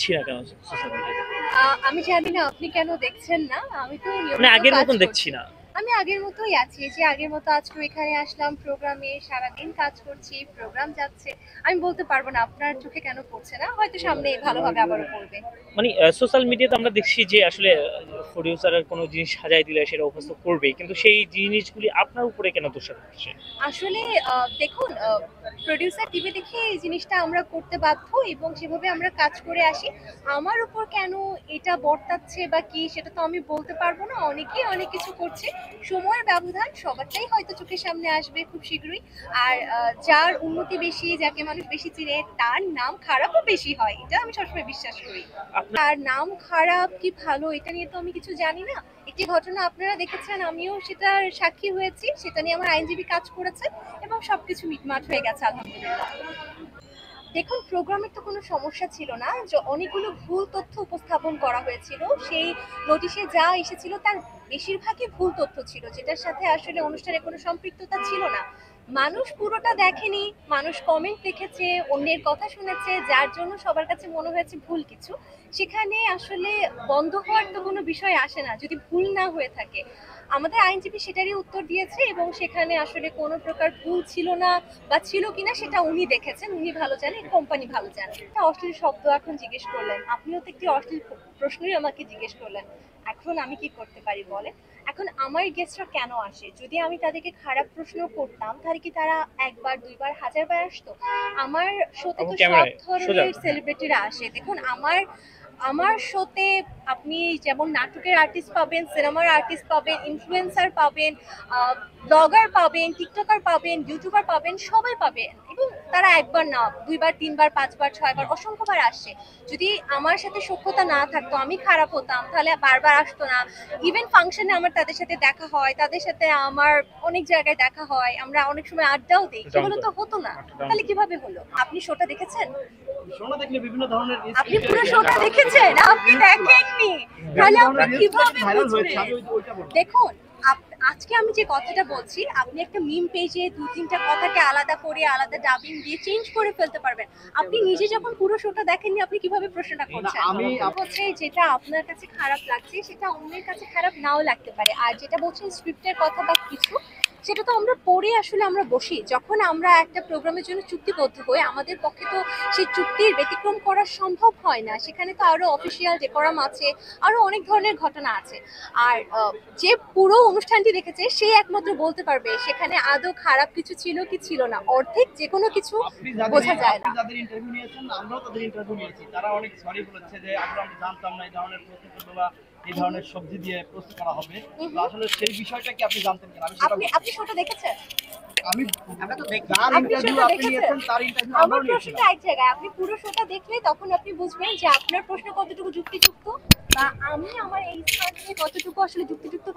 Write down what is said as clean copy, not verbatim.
দেখছি না কেন সোশ্যাল মিডিয়াতে? আমি জানি না আপনি কেন দেখছেন না। আমি তো মানে নিয়মিত আগের কাজ মতন দেখছি করছি। না। আমি আগের মতোই আছি। যে আগের মতো আজকেও এখানে আসলাম প্রোগ্রামে, সারাদিন কাজ করছি, প্রোগ্রাম যাচ্ছে। আমি বলতে পারব না আপনার চোখে কেন পড়ছে না। হয়তো সামনে ভালোভাবে আবারও পড়বে। মানে সোশ্যাল মিডিয়াতে আমরা দেখছি যে আসলে প্রোডিউসারের কোনো জিনিস সাজায় দিলে সেটা অভ্যস্ত করবেই, কিন্তু সেই জিনিসগুলি আপনার উপরে কেন দোষারোপ হচ্ছে? আসলে দেখুন, প্রোডিউসার টিভি দেখে এই জিনিসটা আমরা করতে বাধ্য এবং সেভাবে আমরা কাজ করে আসি। আমার উপর কেন এটা বর্তাচ্ছে বা কি সেটা তো আমি বলতে পারবো না। অনেকেই অনেক কিছু করছে। সময়ের ব্যবধান সবারটাই হয়তো চোখের সামনে আসবে খুব শীঘ্রই। আর যার উন্নতি বেশি, যাকে মানুষ বেশি চিনে, তার নাম খারাপও বেশি হয়। এটা আমি সবসময় বিশ্বাস করি। আপনার আর নাম খারাপ কি ভালো এটা নিয়ে তো আমি কিছু জানি না। একটি ঘটনা আপনারা দেখেছেন, আমিও সেটার সাক্ষী হয়েছি। সেটা নিয়ে আমার আইনজীবী কাজ করেছে এবং সবকিছু মিটমাট হয়ে গেছে আলহামদুলিল্লাহ। দেখুন, প্রোগ্রামের তো কোনো সমস্যা ছিল না। যে অনেকগুলো ভুল তথ্য উপস্থাপন করা হয়েছিল। সেই নোটিশে যা এসেছিল তার বেশিরভাগই ভুল তথ্য ছিল, যেটার সাথে আসলে অনুষ্ঠানের কোনো সম্পৃক্ততা ছিল না। মানুষ পুরোটা দেখেনি, মানুষ কমেন্ট লিখেছে, অন্যের কথা শুনেছে, যার জন্য সবার কাছে মনে হয়েছে ভুল কিছু। সেখানে আসলে বন্ধ হওয়ার তো কোনো বিষয় আসে না যদি ভুল না হয়ে থাকে। আমাদের আইনজীবী সেটারই উত্তর দিয়েছে এবং সেখানে আসলে কোনো প্রকার ভুল ছিল না বা ছিল কিনা সেটা উনি দেখেছেন, উনি ভালো জানেন, কোম্পানি ভালো জানে। একটা অশ্লীল শব্দ এখন জিজ্ঞেস করলেন, আপনিও তো একটি অশ্লীল প্রশ্নই আমাকে জিজ্ঞেস করলেন। এখন আমি কি করতে পারি বলেন? এখন আমার গেস্টরা কেন আসে? যদি আমি তাদেরকে খারাপ প্রশ্ন করতাম তাহলে কি তারা একবার, দুইবার, হাজারবার আসতো? আমার শোতে আপু তো সব ক্যামেরায় সোজা। ধরনের সেলিব্রিটিরা আসে। দেখুন, আমার আমার শোতে আপনি যেমন নাটকের আর্টিস্ট পাবেন, সিনেমার আর্টিস্ট পাবেন, ইনফ্লুয়েন্সার পাবেন, ব্লগার পাবেন, টিকটকার পাবেন, ইউটিউবার পাবেন, সবাই পাবেন। এবং তারা একবার না, দুইবার, তিনবার, পাঁচবার, ছয়বার, অসংখ্যবার আসে। যদি আমার সাথে সখ্যতা না থাকতো, আমি খারাপ হতাম, তাহলে বারবার আসতো না। ইভেন ফাংশনে আমার তাদের সাথে দেখা হয়, তাদের সাথে আমার অনেক জায়গায় দেখা হয়, আমরা অনেক সময় আড্ডাও দিই, ডাউন সেগুলো কর, তো হতো না। ডাউন তাহলে কর। কিভাবে হলো? আপনি শোটা দেখেছেন? শোনা দেখলে বিভিন্ন ধরনের আপনি পুরো শোটা দেখেছেন? আপনি দেখেননি, তাহলে আপনি কিভাবে ভাইরাল হয়েছে, বুঝবেন? আমি ওইটা বলবো। দেখুন, আজকে আমি যে কথাটা বলছি, আপনি একটা মিম পেজে দু তিনটা কথাকে আলাদা করে, আলাদা ডাবিং দিয়ে চেঞ্জ করে ফেলতে পারবেন। আপনি নিজে যখন পুরো শোটা দেখেননি, আপনি কিভাবে প্রশ্নটা না, করছেন? আমি হচ্ছে যেটা আপনার কাছে খারাপ লাগছে সেটা অন্যের কাছে খারাপ নাও লাগতে পারে। আর যেটা বলছেন স্ক্রিপ্টের কথা বা কিছু, সেটা তো আমরা পড়ে আসলে আমরা বসি। যখন আমরা একটা প্রোগ্রামের জন্য চুক্তিবদ্ধ হই, আমাদের পক্ষে তো সেই চুক্তির ব্যতিক্রম করা সম্ভব হয় না। সেখানে তো আরো অফিসিয়াল ডেকোরাম আছে, আরো অনেক ধরনের ঘটনা আছে। আর যে পুরো অনুষ্ঠানটি দেখেছে সে একমাত্র বলতে পারবে সেখানে আদৌ খারাপ কিছু ছিল কি ছিল না। অর্ধেক যে কোনো কিছু বোঝা যায় আপনি না। যাদের ইন্টারভিউ নিয়েছেন, আমরাও তাদের ইন্টারভিউ নিয়েছি, তারা অনেক সরি বলেছে যে আসলে আমরা জানতাম না এই ধরনের প্রশ্ন করবে বা এই ধরনের সবজি দিয়ে প্রশ্ন করা হবে। তো আসলে সেই বিষয়টা কি আপনি জানতেন কিনা, আমি সেটা আপনি বলছি। আপনি শোটা দেখেছেন? আমি আমরা তো দেখি। যার আপনি ইন্টারভিউ শোটা আপনি দেখেছেন? নিয়েছেন তার ইন্টারভিউ আমার আমরাও প্রশ্নটা নিয়েছিলাম। এক জায়গায়। আপনি পুরো শোটা দেখলে তখন আপনি বুঝবেন যে আপনার প্রশ্ন কতটুকু যুক্তিযুক্ত বা আমি আমার এই স্থান থেকে কতটুকু আসলে যুক্তিযুক্ত